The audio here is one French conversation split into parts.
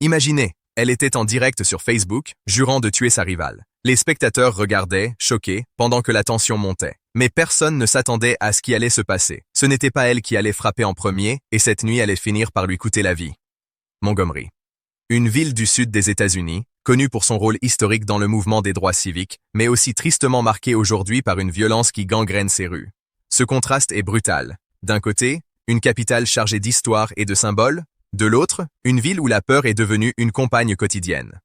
Imaginez, elle était en direct sur Facebook, jurant de tuer sa rivale. Les spectateurs regardaient, choqués, pendant que la tension montait. Mais personne ne s'attendait à ce qui allait se passer. Ce n'était pas elle qui allait frapper en premier, et cette nuit allait finir par lui coûter la vie. Montgomery. Une ville du sud des États-Unis, connue pour son rôle historique dans le mouvement des droits civiques, mais aussi tristement marquée aujourd'hui par une violence qui gangrène ses rues. Ce contraste est brutal. D'un côté, une capitale chargée d'histoire et de symboles, de l'autre, une ville où la peur est devenue une compagne quotidienne.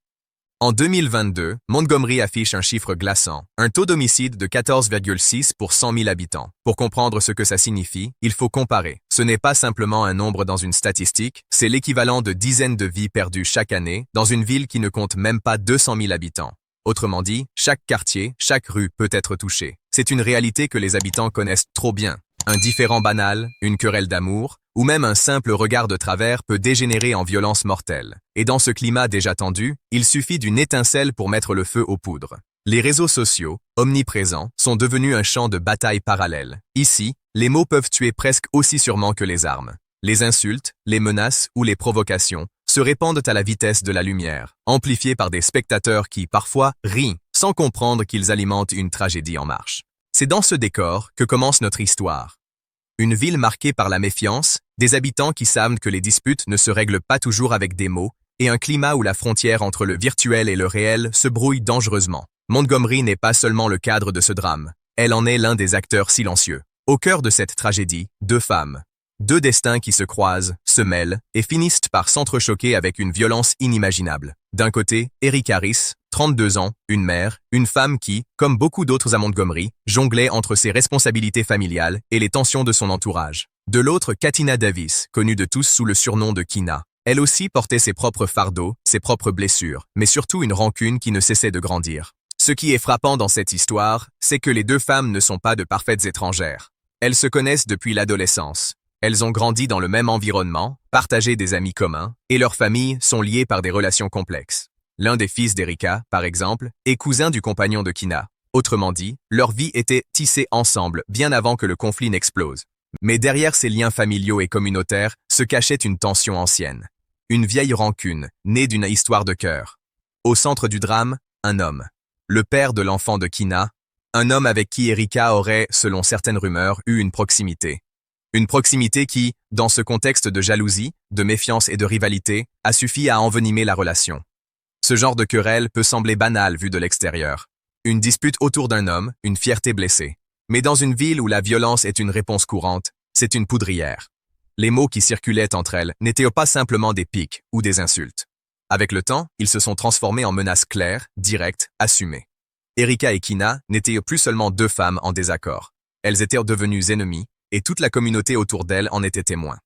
En 2022, Montgomery affiche un chiffre glaçant, un taux d'homicide de 14,6 pour 100 000 habitants. Pour comprendre ce que ça signifie, il faut comparer. Ce n'est pas simplement un nombre dans une statistique, c'est l'équivalent de dizaines de vies perdues chaque année dans une ville qui ne compte même pas 200 000 habitants. Autrement dit, chaque quartier, chaque rue peut être touchée. C'est une réalité que les habitants connaissent trop bien. Un différend banal, une querelle d'amour, ou même un simple regard de travers peut dégénérer en violence mortelle. Et dans ce climat déjà tendu, il suffit d'une étincelle pour mettre le feu aux poudres. Les réseaux sociaux, omniprésents, sont devenus un champ de bataille parallèle. Ici, les mots peuvent tuer presque aussi sûrement que les armes. Les insultes, les menaces ou les provocations se répandent à la vitesse de la lumière, amplifiées par des spectateurs qui, parfois, rient, sans comprendre qu'ils alimentent une tragédie en marche. C'est dans ce décor que commence notre histoire. Une ville marquée par la méfiance, des habitants qui savent que les disputes ne se règlent pas toujours avec des mots, et un climat où la frontière entre le virtuel et le réel se brouille dangereusement. Montgomery n'est pas seulement le cadre de ce drame, elle en est l'un des acteurs silencieux. Au cœur de cette tragédie, deux femmes. Deux destins qui se croisent, se mêlent, et finissent par s'entrechoquer avec une violence inimaginable. D'un côté, Erica Harris, 32 ans, une mère, une femme qui, comme beaucoup d'autres à Montgomery, jonglait entre ses responsabilités familiales et les tensions de son entourage. De l'autre, Katina Davis, connue de tous sous le surnom de Kina. Elle aussi portait ses propres fardeaux, ses propres blessures, mais surtout une rancune qui ne cessait de grandir. Ce qui est frappant dans cette histoire, c'est que les deux femmes ne sont pas de parfaites étrangères. Elles se connaissent depuis l'adolescence. Elles ont grandi dans le même environnement, partagé des amis communs, et leurs familles sont liées par des relations complexes. L'un des fils d'Erica, par exemple, est cousin du compagnon de Kina. Autrement dit, leur vie était tissée ensemble bien avant que le conflit n'explose. Mais derrière ces liens familiaux et communautaires se cachait une tension ancienne. Une vieille rancune, née d'une histoire de cœur. Au centre du drame, un homme. Le père de l'enfant de Kina, un homme avec qui Erica aurait, selon certaines rumeurs, eu une proximité. Une proximité qui, dans ce contexte de jalousie, de méfiance et de rivalité, a suffi à envenimer la relation. Ce genre de querelle peut sembler banal vu de l'extérieur. Une dispute autour d'un homme, une fierté blessée. Mais dans une ville où la violence est une réponse courante, c'est une poudrière. Les mots qui circulaient entre elles n'étaient pas simplement des piques ou des insultes. Avec le temps, ils se sont transformés en menaces claires, directes, assumées. Erica et Kina n'étaient plus seulement deux femmes en désaccord. Elles étaient devenues ennemies, et toute la communauté autour d'elles en était témoin.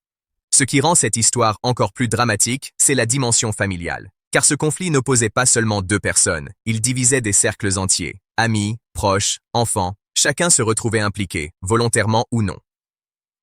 Ce qui rend cette histoire encore plus dramatique, c'est la dimension familiale. Car ce conflit n'opposait pas seulement deux personnes, il divisait des cercles entiers. Amis, proches, enfants, chacun se retrouvait impliqué, volontairement ou non.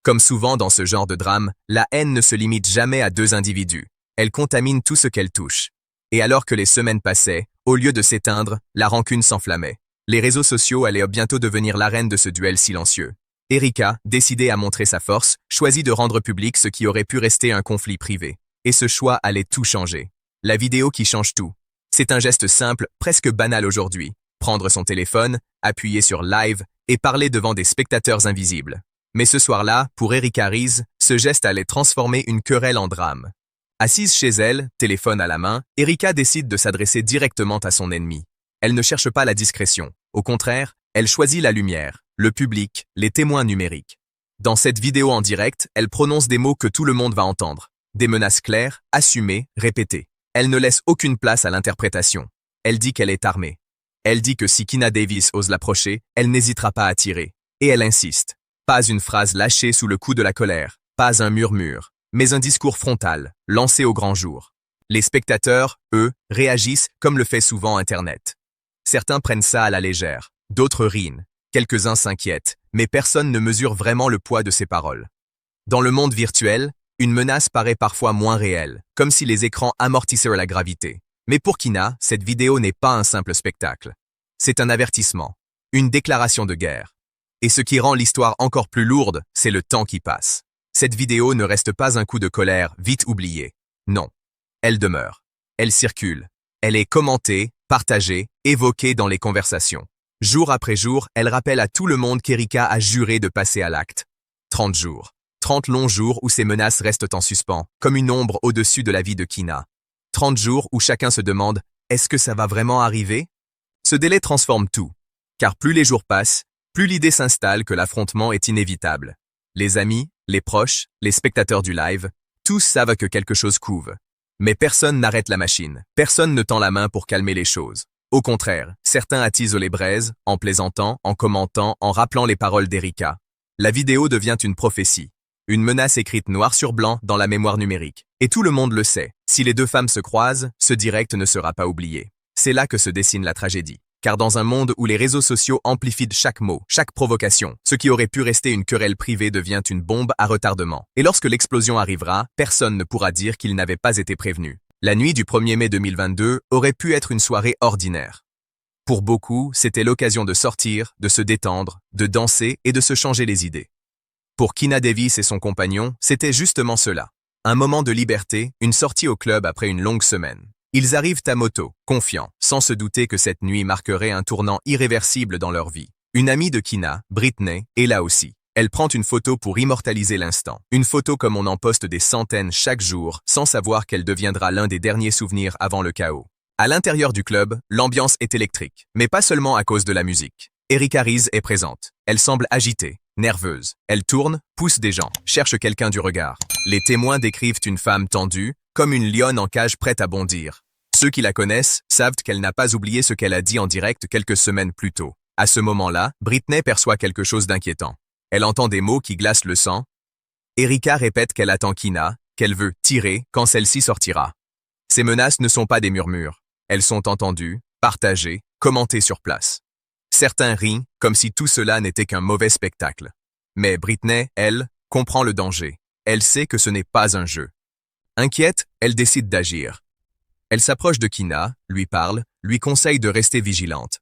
Comme souvent dans ce genre de drame, la haine ne se limite jamais à deux individus. Elle contamine tout ce qu'elle touche. Et alors que les semaines passaient, au lieu de s'éteindre, la rancune s'enflammait. Les réseaux sociaux allaient bientôt devenir l'arène de ce duel silencieux. Erica, décidée à montrer sa force, choisit de rendre public ce qui aurait pu rester un conflit privé. Et ce choix allait tout changer. La vidéo qui change tout. C'est un geste simple, presque banal aujourd'hui. Prendre son téléphone, appuyer sur Live et parler devant des spectateurs invisibles. Mais ce soir-là, pour Erica Harris, ce geste allait transformer une querelle en drame. Assise chez elle, téléphone à la main, Erica décide de s'adresser directement à son ennemi. Elle ne cherche pas la discrétion. Au contraire, elle choisit la lumière, le public, les témoins numériques. Dans cette vidéo en direct, elle prononce des mots que tout le monde va entendre. Des menaces claires, assumées, répétées. Elle ne laisse aucune place à l'interprétation. Elle dit qu'elle est armée. Elle dit que si Kina Davis ose l'approcher, elle n'hésitera pas à tirer. Et elle insiste. Pas une phrase lâchée sous le coup de la colère, pas un murmure, mais un discours frontal, lancé au grand jour. Les spectateurs, eux, réagissent comme le fait souvent Internet. Certains prennent ça à la légère, d'autres rient. Quelques-uns s'inquiètent, mais personne ne mesure vraiment le poids de ces paroles. Dans le monde virtuel, une menace paraît parfois moins réelle, comme si les écrans amortissaient la gravité. Mais pour Kina, cette vidéo n'est pas un simple spectacle. C'est un avertissement, une déclaration de guerre. Et ce qui rend l'histoire encore plus lourde, c'est le temps qui passe. Cette vidéo ne reste pas un coup de colère vite oublié. Non, elle demeure. Elle circule. Elle est commentée, partagée, évoquée dans les conversations. Jour après jour, elle rappelle à tout le monde qu'Erika a juré de passer à l'acte. 30 jours. 30 longs jours où ces menaces restent en suspens, comme une ombre au-dessus de la vie de Kina. 30 jours où chacun se demande « Est-ce que ça va vraiment arriver ?» Ce délai transforme tout. Car plus les jours passent, plus l'idée s'installe que l'affrontement est inévitable. Les amis, les proches, les spectateurs du live, tous savent que quelque chose couve. Mais personne n'arrête la machine, personne ne tend la main pour calmer les choses. Au contraire, certains attisent les braises, en plaisantant, en commentant, en rappelant les paroles d'Erika. La vidéo devient une prophétie. Une menace écrite noir sur blanc dans la mémoire numérique. Et tout le monde le sait, si les deux femmes se croisent, ce direct ne sera pas oublié. C'est là que se dessine la tragédie. Car dans un monde où les réseaux sociaux amplifient chaque mot, chaque provocation, ce qui aurait pu rester une querelle privée devient une bombe à retardement. Et lorsque l'explosion arrivera, personne ne pourra dire qu'il n'avait pas été prévenu. La nuit du 1er mai 2022 aurait pu être une soirée ordinaire. Pour beaucoup, c'était l'occasion de sortir, de se détendre, de danser et de se changer les idées. Pour Kina Davis et son compagnon, c'était justement cela. Un moment de liberté, une sortie au club après une longue semaine. Ils arrivent à moto, confiants, sans se douter que cette nuit marquerait un tournant irréversible dans leur vie. Une amie de Kina, Britney, est là aussi. Elle prend une photo pour immortaliser l'instant. Une photo comme on en poste des centaines chaque jour, sans savoir qu'elle deviendra l'un des derniers souvenirs avant le chaos. À l'intérieur du club, l'ambiance est électrique, mais pas seulement à cause de la musique. Erika Ries est présente. Elle semble agitée, nerveuse. Elle tourne, pousse des gens, cherche quelqu'un du regard. Les témoins décrivent une femme tendue, comme une lionne en cage prête à bondir. Ceux qui la connaissent savent qu'elle n'a pas oublié ce qu'elle a dit en direct quelques semaines plus tôt. À ce moment-là, Britney perçoit quelque chose d'inquiétant. Elle entend des mots qui glacent le sang. Erika répète qu'elle attend Kina, qu'elle veut tirer quand celle-ci sortira. Ces menaces ne sont pas des murmures. Elles sont entendues, partagées, commentées sur place. Certains rient, comme si tout cela n'était qu'un mauvais spectacle. Mais Britney, elle, comprend le danger. Elle sait que ce n'est pas un jeu. Inquiète, elle décide d'agir. Elle s'approche de Kina, lui parle, lui conseille de rester vigilante.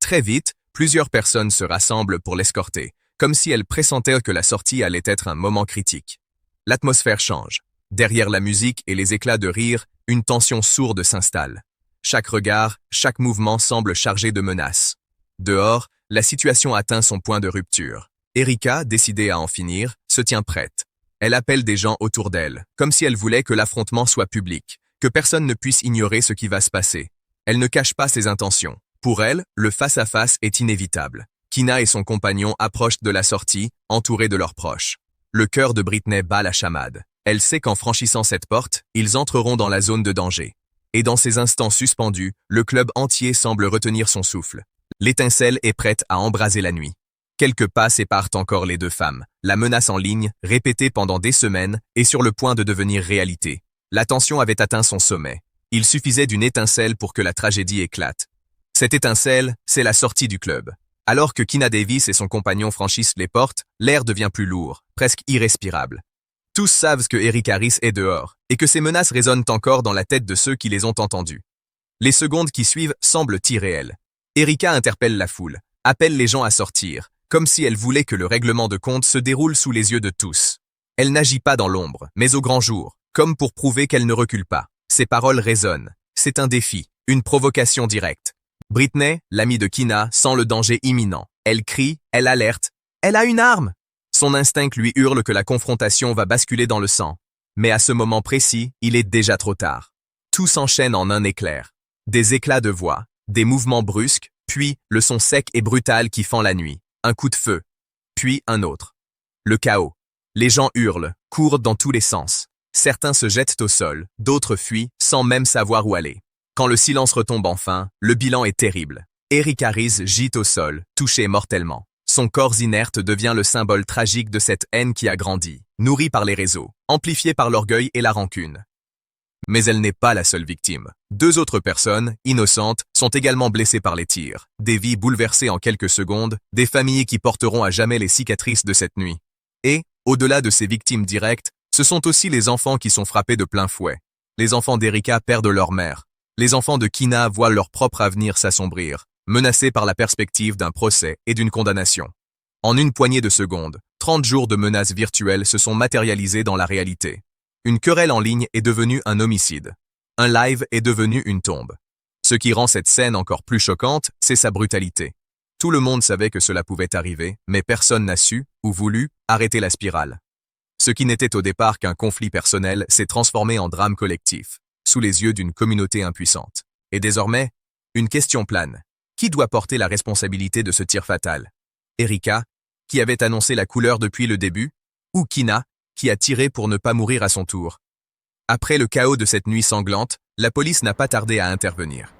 Très vite, plusieurs personnes se rassemblent pour l'escorter, comme si elle pressentait que la sortie allait être un moment critique. L'atmosphère change. Derrière la musique et les éclats de rire, une tension sourde s'installe. Chaque regard, chaque mouvement semble chargé de menaces. Dehors, la situation atteint son point de rupture. Erika, décidée à en finir, se tient prête. Elle appelle des gens autour d'elle, comme si elle voulait que l'affrontement soit public, que personne ne puisse ignorer ce qui va se passer. Elle ne cache pas ses intentions. Pour elle, le face-à-face est inévitable. Kina et son compagnon approchent de la sortie, entourés de leurs proches. Le cœur de Britney bat la chamade. Elle sait qu'en franchissant cette porte, ils entreront dans la zone de danger. Et dans ces instants suspendus, le club entier semble retenir son souffle. L'étincelle est prête à embraser la nuit. Quelques pas séparent encore les deux femmes. La menace en ligne, répétée pendant des semaines, est sur le point de devenir réalité. La tension avait atteint son sommet. Il suffisait d'une étincelle pour que la tragédie éclate. Cette étincelle, c'est la sortie du club. Alors que Kina Davis et son compagnon franchissent les portes, l'air devient plus lourd, presque irrespirable. Tous savent que Erika Ries est dehors, et que ces menaces résonnent encore dans la tête de ceux qui les ont entendues. Les secondes qui suivent semblent irréelles. Erika interpelle la foule, appelle les gens à sortir, comme si elle voulait que le règlement de compte se déroule sous les yeux de tous. Elle n'agit pas dans l'ombre, mais au grand jour, comme pour prouver qu'elle ne recule pas. Ses paroles résonnent. C'est un défi, une provocation directe. Britney, l'amie de Kina, sent le danger imminent. Elle crie, elle alerte. Elle a une arme! Son instinct lui hurle que la confrontation va basculer dans le sang. Mais à ce moment précis, il est déjà trop tard. Tout s'enchaîne en un éclair. Des éclats de voix, des mouvements brusques, puis le son sec et brutal qui fend la nuit. Un coup de feu, puis un autre. Le chaos. Les gens hurlent, courent dans tous les sens. Certains se jettent au sol, d'autres fuient, sans même savoir où aller. Quand le silence retombe enfin, le bilan est terrible. Erika Ries gît au sol, touchée mortellement. Son corps inerte devient le symbole tragique de cette haine qui a grandi, nourrie par les réseaux, amplifiée par l'orgueil et la rancune. Mais elle n'est pas la seule victime. Deux autres personnes, innocentes, sont également blessées par les tirs. Des vies bouleversées en quelques secondes, des familles qui porteront à jamais les cicatrices de cette nuit. Et, au-delà de ces victimes directes, ce sont aussi les enfants qui sont frappés de plein fouet. Les enfants d'Erika perdent leur mère. Les enfants de Kina voient leur propre avenir s'assombrir, menacés par la perspective d'un procès et d'une condamnation. En une poignée de secondes, 30 jours de menaces virtuelles se sont matérialisés dans la réalité. Une querelle en ligne est devenue un homicide. Un live est devenu une tombe. Ce qui rend cette scène encore plus choquante, c'est sa brutalité. Tout le monde savait que cela pouvait arriver, mais personne n'a su, ou voulu, arrêter la spirale. Ce qui n'était au départ qu'un conflit personnel s'est transformé en drame collectif, sous les yeux d'une communauté impuissante. Et désormais, une question plane. Qui doit porter la responsabilité de ce tir fatal? Erika, qui avait annoncé la couleur depuis le début, ou Kina, qui a tiré pour ne pas mourir à son tour? Après le chaos de cette nuit sanglante, la police n'a pas tardé à intervenir.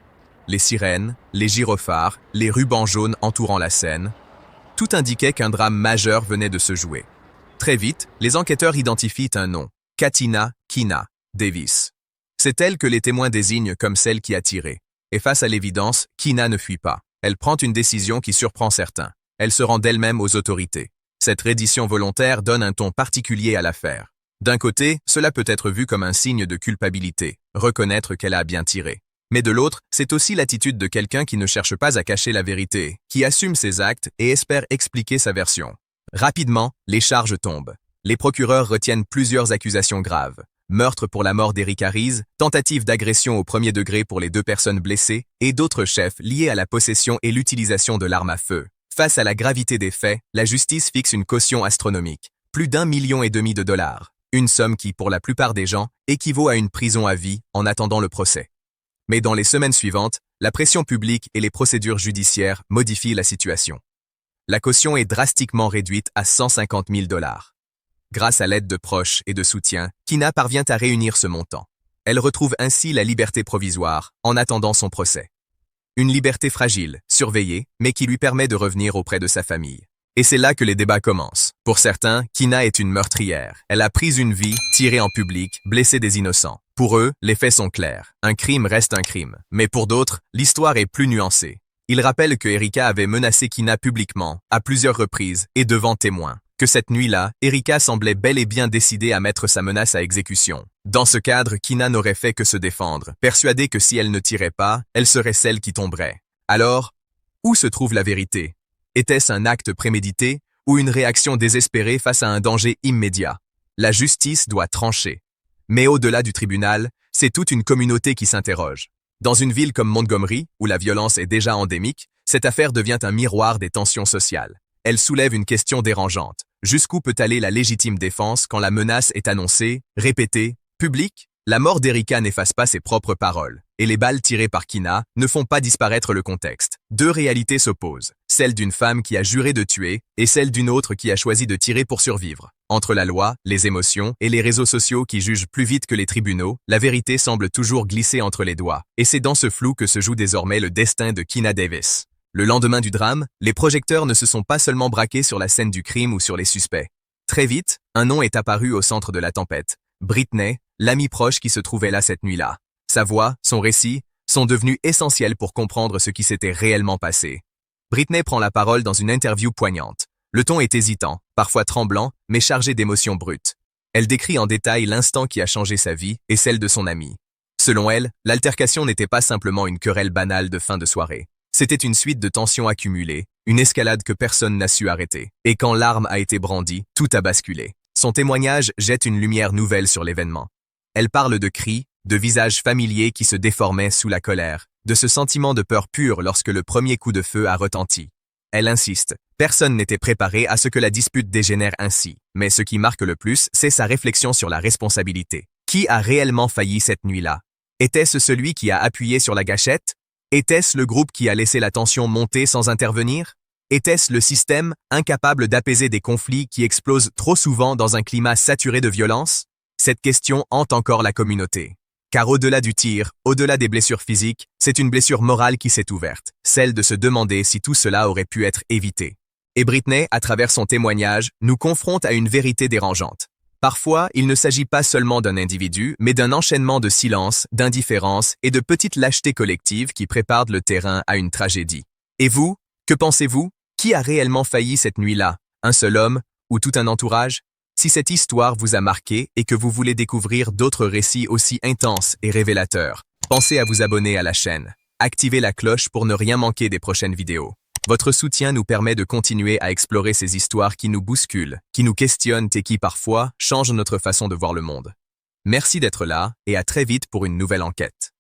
Les sirènes, les gyrophares, les rubans jaunes entourant la scène, tout indiquait qu'un drame majeur venait de se jouer. Très vite, les enquêteurs identifient un nom, Katina Kina Davis. C'est elle que les témoins désignent comme celle qui a tiré. Et face à l'évidence, Kina ne fuit pas. Elle prend une décision qui surprend certains. Elle se rend d'elle-même aux autorités. Cette reddition volontaire donne un ton particulier à l'affaire. D'un côté, cela peut être vu comme un signe de culpabilité, reconnaître qu'elle a bien tiré. Mais de l'autre, c'est aussi l'attitude de quelqu'un qui ne cherche pas à cacher la vérité, qui assume ses actes et espère expliquer sa version. Rapidement, les charges tombent. Les procureurs retiennent plusieurs accusations graves. Meurtre pour la mort d'Erika Ries, tentative d'agression au premier degré pour les 2 personnes blessées, et d'autres chefs liés à la possession et l'utilisation de l'arme à feu. Face à la gravité des faits, la justice fixe une caution astronomique, plus d'1,5 million de dollars. Une somme qui, pour la plupart des gens, équivaut à une prison à vie en attendant le procès. Mais dans les semaines suivantes, la pression publique et les procédures judiciaires modifient la situation. La caution est drastiquement réduite à 150 000 dollars. Grâce à l'aide de proches et de soutien, Kina parvient à réunir ce montant. Elle retrouve ainsi la liberté provisoire en attendant son procès. Une liberté fragile, surveillée, mais qui lui permet de revenir auprès de sa famille. Et c'est là que les débats commencent. Pour certains, Kina est une meurtrière. Elle a pris une vie, tiré en public, blessé des innocents. Pour eux, les faits sont clairs. Un crime reste un crime. Mais pour d'autres, l'histoire est plus nuancée. Ils rappellent que Erika avait menacé Kina publiquement, à plusieurs reprises, et devant témoins. Que cette nuit-là, Erika semblait bel et bien décidée à mettre sa menace à exécution. Dans ce cadre, Kina n'aurait fait que se défendre, persuadée que si elle ne tirait pas, elle serait celle qui tomberait. Alors, où se trouve la vérité? Était-ce un acte prémédité ou une réaction désespérée face à un danger immédiat? La justice doit trancher. Mais au-delà du tribunal, c'est toute une communauté qui s'interroge. Dans une ville comme Montgomery, où la violence est déjà endémique, cette affaire devient un miroir des tensions sociales. Elle soulève une question dérangeante. Jusqu'où peut aller la légitime défense quand la menace est annoncée, répétée, publique? La mort d'Erika n'efface pas ses propres paroles, et les balles tirées par Kina ne font pas disparaître le contexte. 2 réalités s'opposent, celle d'une femme qui a juré de tuer et celle d'une autre qui a choisi de tirer pour survivre. Entre la loi, les émotions et les réseaux sociaux qui jugent plus vite que les tribunaux, la vérité semble toujours glisser entre les doigts, et c'est dans ce flou que se joue désormais le destin de Kina Davis. Le lendemain du drame, les projecteurs ne se sont pas seulement braqués sur la scène du crime ou sur les suspects. Très vite, un nom est apparu au centre de la tempête. Britney, l'amie proche qui se trouvait là cette nuit-là. Sa voix, son récit, sont devenus essentiels pour comprendre ce qui s'était réellement passé. Britney prend la parole dans une interview poignante. Le ton est hésitant, parfois tremblant, mais chargé d'émotions brutes. Elle décrit en détail l'instant qui a changé sa vie et celle de son amie. Selon elle, l'altercation n'était pas simplement une querelle banale de fin de soirée. C'était une suite de tensions accumulées, une escalade que personne n'a su arrêter. Et quand l'arme a été brandie, tout a basculé. Son témoignage jette une lumière nouvelle sur l'événement. Elle parle de cris, de visages familiers qui se déformaient sous la colère, de ce sentiment de peur pure lorsque le premier coup de feu a retenti. Elle insiste, personne n'était préparé à ce que la dispute dégénère ainsi, mais ce qui marque le plus, c'est sa réflexion sur la responsabilité. Qui a réellement failli cette nuit-là? Était-ce celui qui a appuyé sur la gâchette? Était-ce le groupe qui a laissé la tension monter sans intervenir? Était-ce le système, incapable d'apaiser des conflits qui explosent trop souvent dans un climat saturé de violence? Cette question hante encore la communauté. Car au-delà du tir, au-delà des blessures physiques, c'est une blessure morale qui s'est ouverte, celle de se demander si tout cela aurait pu être évité. Et Britney, à travers son témoignage, nous confronte à une vérité dérangeante. Parfois, il ne s'agit pas seulement d'un individu, mais d'un enchaînement de silence, d'indifférence et de petites lâchetés collectives qui préparent le terrain à une tragédie. Et vous, que pensez-vous? Qui a réellement failli cette nuit-là? Un seul homme ou tout un entourage? Si cette histoire vous a marqué et que vous voulez découvrir d'autres récits aussi intenses et révélateurs, pensez à vous abonner à la chaîne. Activez la cloche pour ne rien manquer des prochaines vidéos. Votre soutien nous permet de continuer à explorer ces histoires qui nous bousculent, qui nous questionnent et qui parfois changent notre façon de voir le monde. Merci d'être là et à très vite pour une nouvelle enquête.